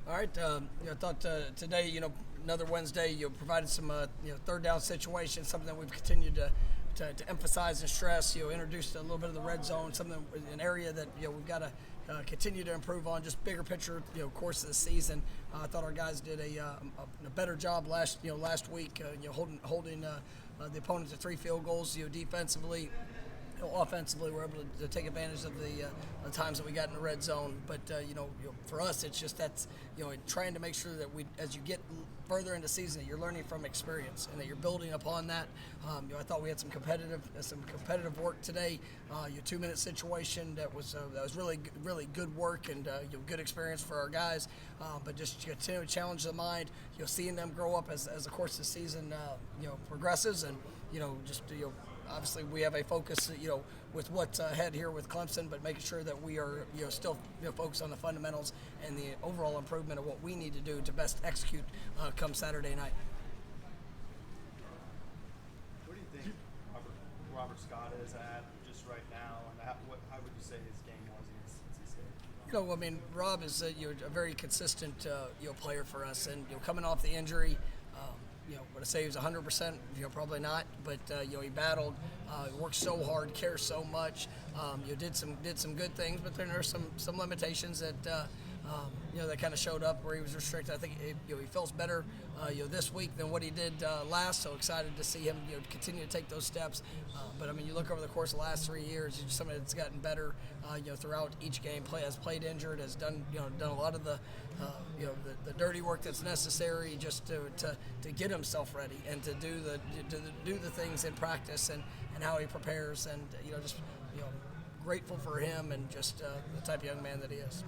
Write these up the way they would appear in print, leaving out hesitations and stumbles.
All right. I thought today, another Wednesday, you provided some, third down situations, something that we've continued to emphasize and stress. Introduced a little bit of the red zone, an area that we've got to continue to improve on. Just bigger picture, course of the season. I thought our guys did a better job last week, holding the opponent to 3 field goals. Defensively. Offensively, we're able to take advantage of the times that we got in the red zone. But for us, it's just that's trying to make sure that as you get further into season, that you're learning from experience and that you're building upon that. I thought we had some competitive work today. Your 2-minute situation that was really good work and good experience for our guys. But just continue to challenge the mind. Seeing them grow up as the course of the season progresses, and obviously, we have a focus, with what's ahead here with Clemson, but making sure that we are, still focused on the fundamentals and the overall improvement of what we need to do to best execute come Saturday night. What do you think Robert Scott is at just right now, and how would you say his game was against NC State? Rob is a very consistent player for us, and coming off the injury. Would I say he was 100%? Probably not. But he battled, worked so hard, cares so much. Did some good things, but then there's some limitations that that kind of showed up where he was restricted. I think he feels better this week than what he did last. So excited to see him continue to take those steps. But you look over the course of the last 3 years, he's somebody that's gotten better throughout each game. Has played injured, has done a lot of the dirty work that's necessary just to get himself ready and to do the things in practice and how he prepares, and grateful for him and just the type of young man that he is.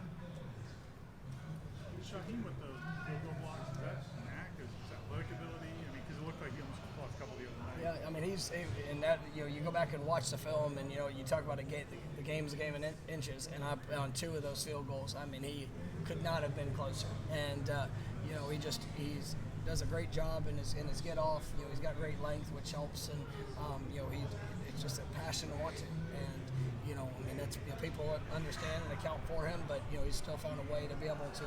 Shaheem with the field goal blocks, is that knack? Is athletic ability? Because it looked like he almost lost a couple the other night. Yeah, he's in that. You go back and watch the film, and you talk about the game's a game in inches, and on 2 of those field goals, he could not have been closer. And he does a great job in his get off. He's got great length, which helps, and it's just a passion to want to. And that's people understand and account for him, but he's still found a way to be able to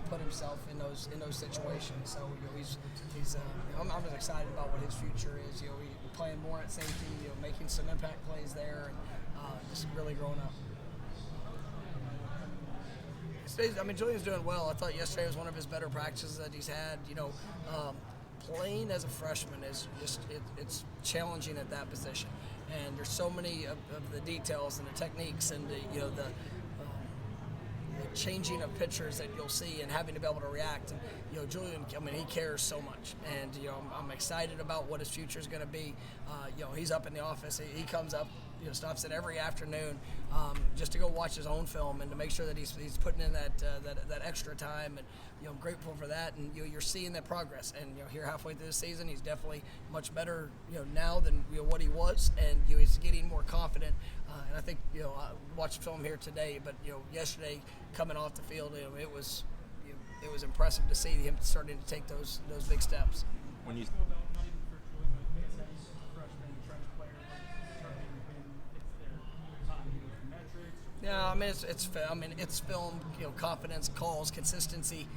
put himself in those situations. So I'm just excited about what his future is. He's playing more at safety, making some impact plays there, and just really growing up. Julian's doing well. I thought yesterday was one of his better practices that he's had. Playing as a freshman is it's challenging at that position, and there's so many of the details and the techniques and the changing of pitchers that you'll see and having to be able to react. And Julian, he cares so much, and I'm excited about what his future is going to be. He's up in the office. He comes up, stops in every afternoon just to go watch his own film and to make sure that he's putting in that extra time. And I'm grateful for that. And you're seeing that progress. And here halfway through the season, he's definitely much better now than what he was, and he's getting more confident. And I think I watched film here today, but yesterday coming off the field, it was impressive to see him starting to take those big steps. When you Yeah, it's film, confidence, calls, consistency.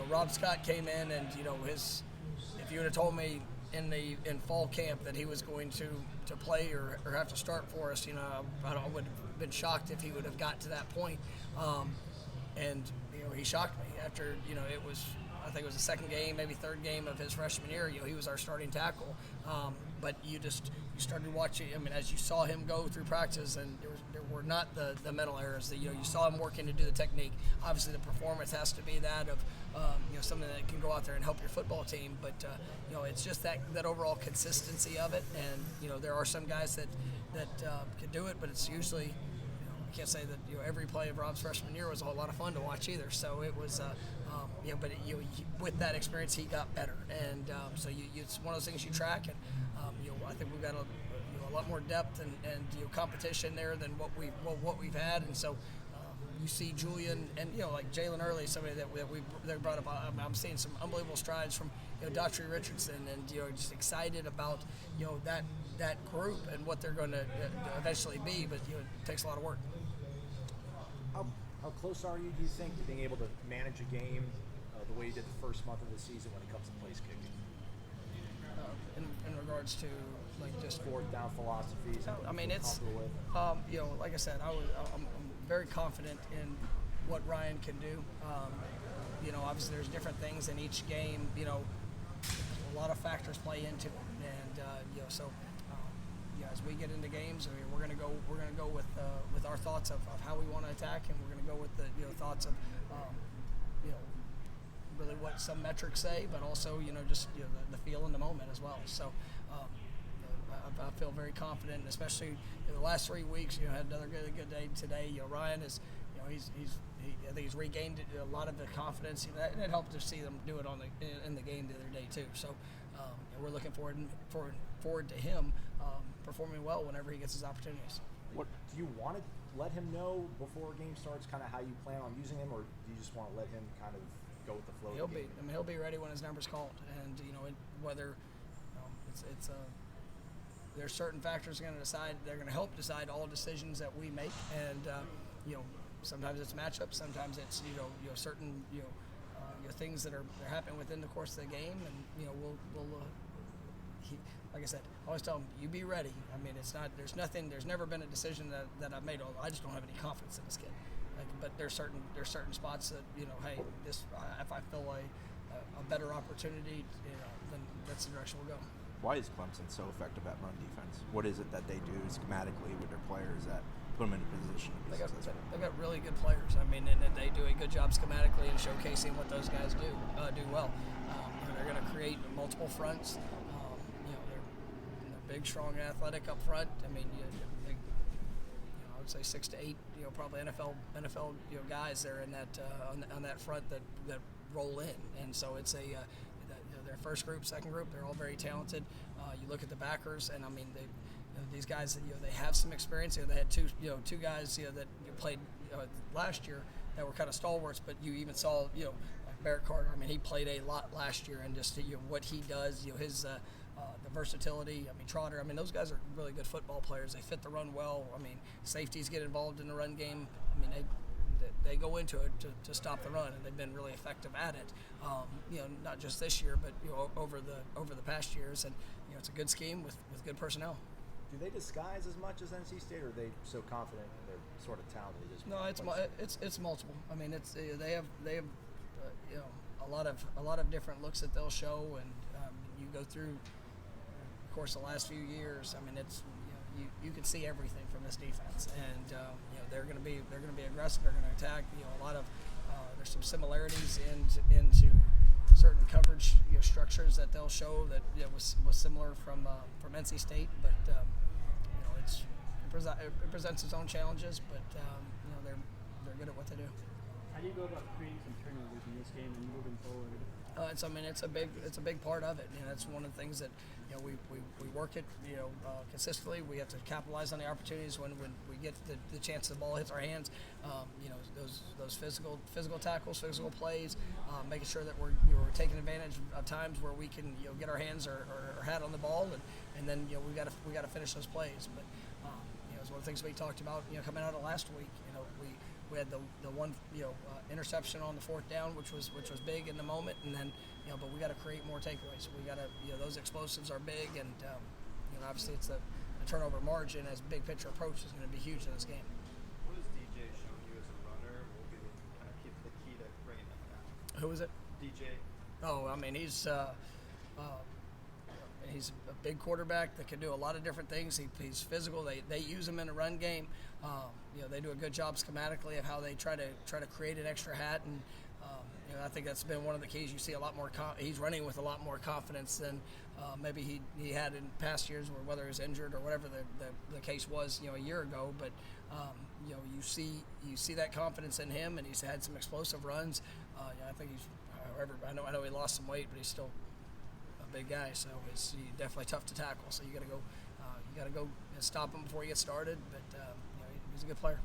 Rob Scott came in, and if you would have told me in fall camp that he was going to play or have to start for us, I would have been shocked if he would have got to that point. And he shocked me after it was. I think it was the second game, maybe third game of his freshman year. He was our starting tackle. But you started watching. As you saw him go through practice, and there were not the mental errors. That you saw him working to do the technique. Obviously, the performance has to be that of something that can go out there and help your football team. But it's just that overall consistency of it. And there are some guys that can do it, but it's usually. I can't say that every play of Rob's freshman year was a whole lot of fun to watch either. So it was, but with that experience, he got better, and so it's one of those things you track, and I think we've got a lot more depth and competition there than what we've had, and so you see Julian and like Jalen Early, somebody that they brought up. I'm seeing some unbelievable strides from Daughtry Richardson, and just excited about that group and what they're going to eventually be, but it takes a lot of work. How close are you, do you think, to being able to manage a game the way you did the first month of the season when it comes to place kicking? In regards to like just fourth down philosophies. I mean, it's you know, like I said, I'm very confident in what Ryan can do. You know, obviously there's different things in each game. You know, a lot of factors play into it, and you know, so yeah, as we get into games, I mean, we're gonna go with our thoughts of how we want to attack, and we're gonna go with the thoughts of you know, really what some metrics say, but also just the feel in the moment as well. So I feel very confident, especially in the last 3 weeks. Had another good day today. Ryan is I think he's regained a lot of the confidence. And it helped to see them do it in the game the other day too. So we're looking forward to him performing well whenever he gets his opportunities. What do you want to let him know before a game starts? Kind of how you plan on using him, or do you just want to let him kind of go with the flow? He'll be ready when his number's called, and whether it's there's certain factors they're going to help decide all decisions that we make, and sometimes it's matchups, sometimes it's certain things that are happening within the course of the game, and we'll like I said, I always tell him, you be ready. I mean, there's never been a decision that I've made. I just don't have any confidence in this kid. But there's certain spots that hey, this if I feel a better opportunity, then that's the direction we'll go. Why is Clemson so effective at run defense? What is it that they do schematically with their players that put them in a position to be successful? They got really good players. I mean, and they do a good job schematically and showcasing what those guys do well. They're going to create multiple fronts. They're big, strong, and athletic up front. I mean, I would say 6 to 8, probably NFL guys there in that on that front that roll in, and so it's their first group, second group, they're all very talented. You look at the backers, and I mean these guys, they have some experience. They had two guys that played last year that were kind of stalwarts, but you even saw like Barrett Carter. I mean, he played a lot last year, and just what he does, his the versatility. I mean, Trotter. I mean, those guys are really good football players. They fit the run well. I mean, safeties get involved in the run game. I mean, they go into it to stop the run, and they've been really effective at it. Not just this year, but over the past years, and it's a good scheme with good personnel. Do they disguise as much as NC State, or are they so confident in their sort of talent? No, it's multiple. I mean, they have a lot of different looks that they'll show, and you go through of course the last few years. I mean, it's you can see everything from this defense, and they're going to be aggressive. They're going to attack. A lot of there's some similarities into certain coverage structures that they'll show that was similar from NC State, but it presents its own challenges. But they're good at what they do. How do you go about creating some turnovers in this game and moving forward? It's a big part of it. That's one of the things that we work it consistently. We have to capitalize on the opportunities when we get the chance the ball hits our hands. Those physical tackles, physical plays, making sure that we're taking advantage of times where we can get our hands or hat on the ball, and then we got to finish those plays. But it's one of the things we talked about coming out of last week. We had the one interception on the fourth down, which was big in the moment, and then but we got to create more takeaways. We got to those explosives are big, and obviously it's the turnover margin as big picture approach is going to be huge in this game. What has DJ shown you as a runner? Will be kind of keep the key to bringing them down. Who is it? DJ. Oh, I mean he's a big quarterback that can do a lot of different things. He's physical. They use him in a run game. They do a good job schematically of how they try to create an extra hat, and I think that's been one of the keys. You see a lot more. He's running with a lot more confidence than maybe he had in past years, or whether he was injured or whatever the case was, a year ago. But you see that confidence in him, and he's had some explosive runs. I think he's. However, I know he lost some weight, but he's still a big guy, so he's definitely tough to tackle. So you got to go and stop him before he gets started. But he's a good player.